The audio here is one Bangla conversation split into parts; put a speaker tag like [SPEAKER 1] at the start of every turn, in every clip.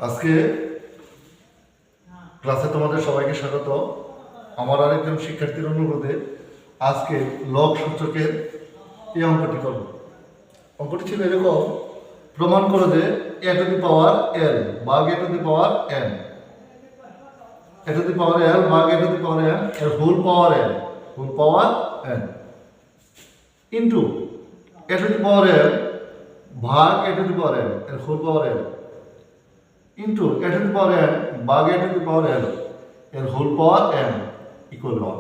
[SPEAKER 1] আজকে ক্লাসে তোমাদের সবাইকে স্বাগত। আমার আরেকজন শিক্ষার্থীর অনুরোধে আজকে লগ সূচকের এই অঙ্কটি করব। অঙ্কটি ছিল এরকম: প্রমাণ করো যে a to the power l ভাগ a to the power n, a to the power l ভাগ a to the power n এর whole power n into a to the power l ভাগ a to the power n এর whole power n into a to the power n ভাগ a to the power l এর হোল পাওয়ার n ইকুয়াল 1।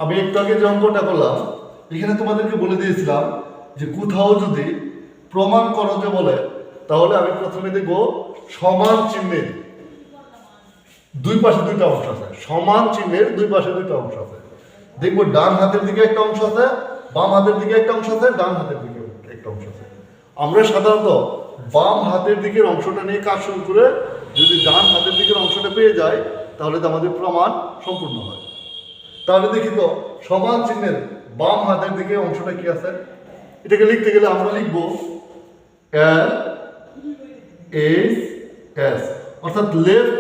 [SPEAKER 1] আমি একটু আগে যে অঙ্কটা করলাম এখানে তোমাদেরকে বলে দিয়েছিলাম যে কোথাও যদি প্রমাণ করো যে বলে, তাহলে আমি প্রথমে দেখব সমান চিহ্নের দুই পাশে দুইটা অংশ আছে। সমান চিহ্নের দুই পাশে দুইটা অংশ আছে। দেখবো ডান হাতের দিকে একটা অংশ আছে, বাম হাতের দিকে একটা অংশ আছে, ডান হাতের দিকে একটা অংশ আছে। আমরা সাধারণত বাম হাতের দিকের অংশটা নিয়ে কাজ শুরু করে যদি ডান হাতের দিকের অংশটা পেয়ে যাই তাহলে তো আমাদের প্রমাণ সম্পূর্ণ হয়। তাহলে দেখি তো সমান চিহ্নের বাম হাতের দিকে অংশটা কি আছে। এটাকে লিখতে গেলে আমরা লিখব L H S, অর্থাৎ লেফট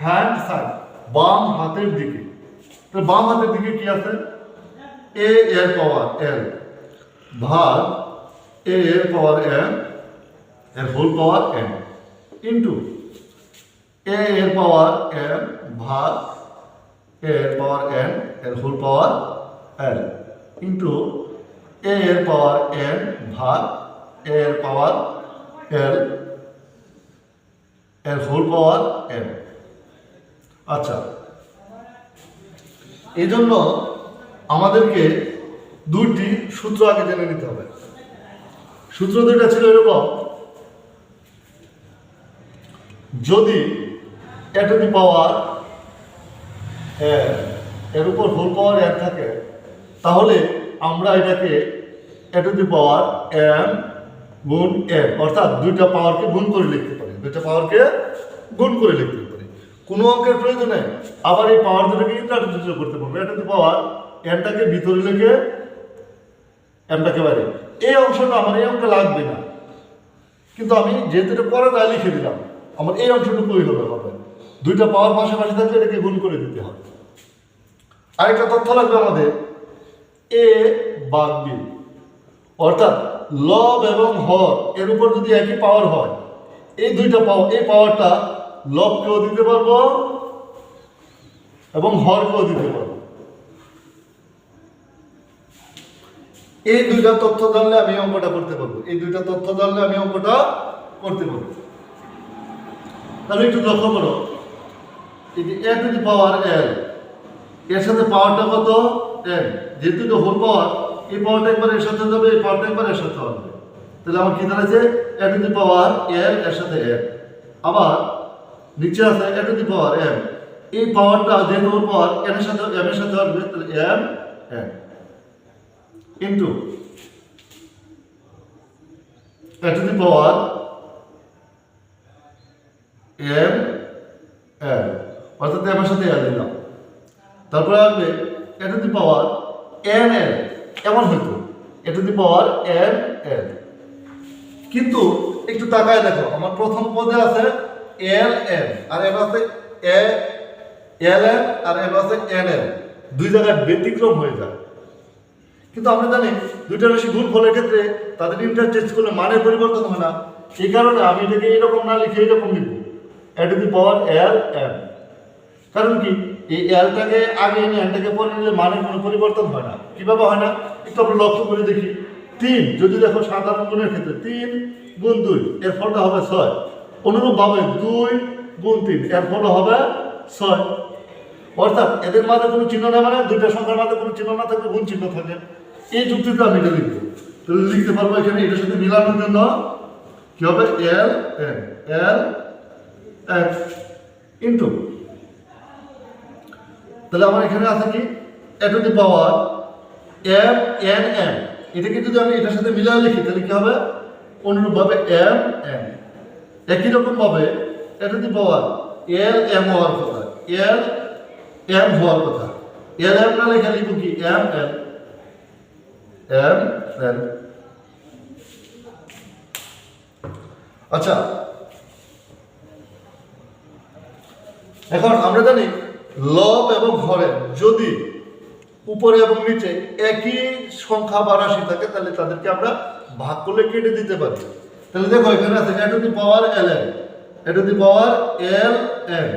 [SPEAKER 1] হ্যান্ড সাইড, বাম হাতের দিকে। তাহলে বাম হাতের দিকে কি আছে? a এর পাওয়ার l ভাগ a এর পাওয়ার n এর whole power n into a এর পাওয়ার n ভাগ a এর পাওয়ার n এর whole power l into a এর পাওয়ার n ভাগ a এর পাওয়ার l এর হোল পাওয়ার n। আচ্ছা, এই জন্য আমাদেরকে দুইটি সূত্র আগে জেনে নিতে হবে। সূত্র দুইটা ছিল এরকম: যদি a টু দি পাওয়ার এর উপর হোল পাওয়ার n থাকে তাহলে আমরা এটাকে a to the power m গুণ n, অর্থাৎ দুইটা পাওয়ারকে গুণ করে লিখতে পারি। দুইটা পাওয়ারকে গুণ করে লিখতে পারি, কোনো অঙ্কের প্রয়োজন নেই। আবার এই পাওয়ার দুটোকে ইন্টারচেঞ্জ করতে পারবো। a টু দি পাওয়ার nটাকে ভিতরে লিখে mটাকে বাইরে। এই অংশটা আমার এই অঙ্কে লাগবে না, কিন্তু আমি যেহেতু এটা পরে তাই লিখে দিলাম, আমার এই অংশটুকুই হবে। দুইটা পাওয়ার পাশাপাশি থাকলে এটাকে গুণ করে দিতে হবে। আরেকটা তথ্য লাগবে আমাদের, a ভাগ b, অর্থাৎ লব এবং হর এর উপর যদি একই পাওয়ার হয়, এই দুইটা পাওয়ার, এই পাওয়ারটা লবকেও দিতে পারবো এবং হরকেও দিতে পারবো। এই দুইটা তথ্য জানলে আমি অঙ্কটা করতে পারবো। তাহলে একটু লক্ষ্য করো, এই যে a to the power l এর সাথে পাওয়ারটা কত? n। যেহেতু এটা হোল পাওয়ার, এই পাওয়ারটা একবার এর সাথে যাবে, এই পাওয়ারটা একবার এর সাথে হবে। তাহলে আমার কি দাঁড়াচ্ছে? a to the power l এর সাথে n, আবার নিচে আছে a to the power m। এই পাওয়ারটা যেহেতু হোল পাওয়ার n এর সাথে m এর সাথে আসবে, তাহলে m n into a to the power m n, অর্থাৎ m এর সাথে l দিলাম। তারপরে আসবে a to the power n n, এমন হইতো a to the power n n। কিন্তু একটু তাকায় দেখো, আমার প্রথম পদে আছে l n আর এর আছে l n আর এর আছে n n, দুই জায়গায় ব্যতিক্রম হয়ে যায়। কিন্তু আমরা জানি দুইটা রাশি গুণফলের ক্ষেত্রে তাদের ইন্টারচেঞ্জ করলে মানের পরিবর্তন হয় না। এই কারণে আমি এটাকে এইরকম না লিখে এইরকম লিখবো a to the power l n। কারণ কি, এই lটাকে আগে এনে nটাকে পরে নিলে মানের কোনো পরিবর্তন হয় না। কিভাবে হয় না একটু আমরা লক্ষ্য করে দেখি। 3 যদি দেখো সাধারণ গুণের ক্ষেত্রে 3 গুণ 2 এর ফলটা হবে 6। অনুরূপভাবে 2 গুণ 3 এর ফল হবে 6। অর্থাৎ এদের মাঝে কোনো চিহ্ন না, মানে দুইটা সংখ্যার মাঝে কোনো চিহ্ন না থাকলে গুণ চিহ্ন থাকে। এই যুক্তিতে আমি এটা লিখবো। তাহলে লিখতে পারবো এখানে এটার সাথে মিলানোর জন্য কি হবে? l n l x into, তাহলে আমার এখানে আছে কি a to the power m n n। এটাকে যদি আমি এটার সাথে মিলিয়ে লিখি তাহলে কি হবে? অনুরূপভাবে m n। একই রকম ভাবে a to the power l m হওয়ার কথা, l m হওয়ার কথা। l m না লেখা লিখব কি m n m n। আচ্ছা, এখন আমরা জানি লব এবং হরের যদি উপরে এবং নিচে একই সংখ্যা বা রাশি থাকে তাহলে তাদেরকে আমরা ভাগ করলে কেটে দিতে পারি। তাহলে দেখো এখানে আছে a to the power ln, a to the power ln,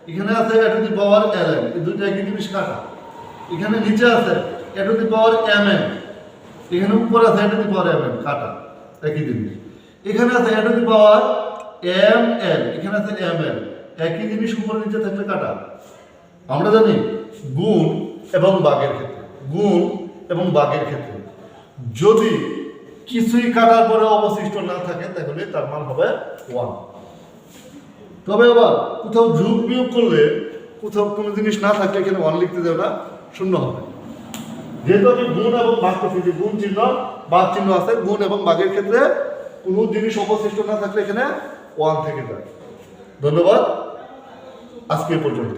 [SPEAKER 1] এখানে আছে a to the power ln, এই দুটো একই জিনিস কাটা। এখানে নিচে আছে a to the power mn, এখানে উপরে আছে a to the power mn, কাটা একই জিনিস। এখানে আছে a to the power ml, এখানে আছে ml, একই জিনিস উপরে নিচে থাকলে কাটা। আমরা জানি গুণ এবং ভাগের ক্ষেত্রে, গুণ এবং ভাগের ক্ষেত্রে যদি কিছুই কাটার পরে অবশিষ্ট না থাকে তাহলে তার মান হবে 1। তবে আবার কোথাও যোগ বিয়োগ করলে কোথাও কোনো জিনিস না থাকলে এখানে 1 লিখতে দেবে না, 0 হবে। যেহেতু আমি গুণ এবং ভাগ করছি, যে গুণ চিহ্ন ভাগ চিহ্ন আছে, গুণ এবং ভাগের ক্ষেত্রে কোনো জিনিস অবশিষ্ট না থাকলে এখানে 1 থেকে যায়। ধন্যবাদ, আজকে এই পর্যন্ত।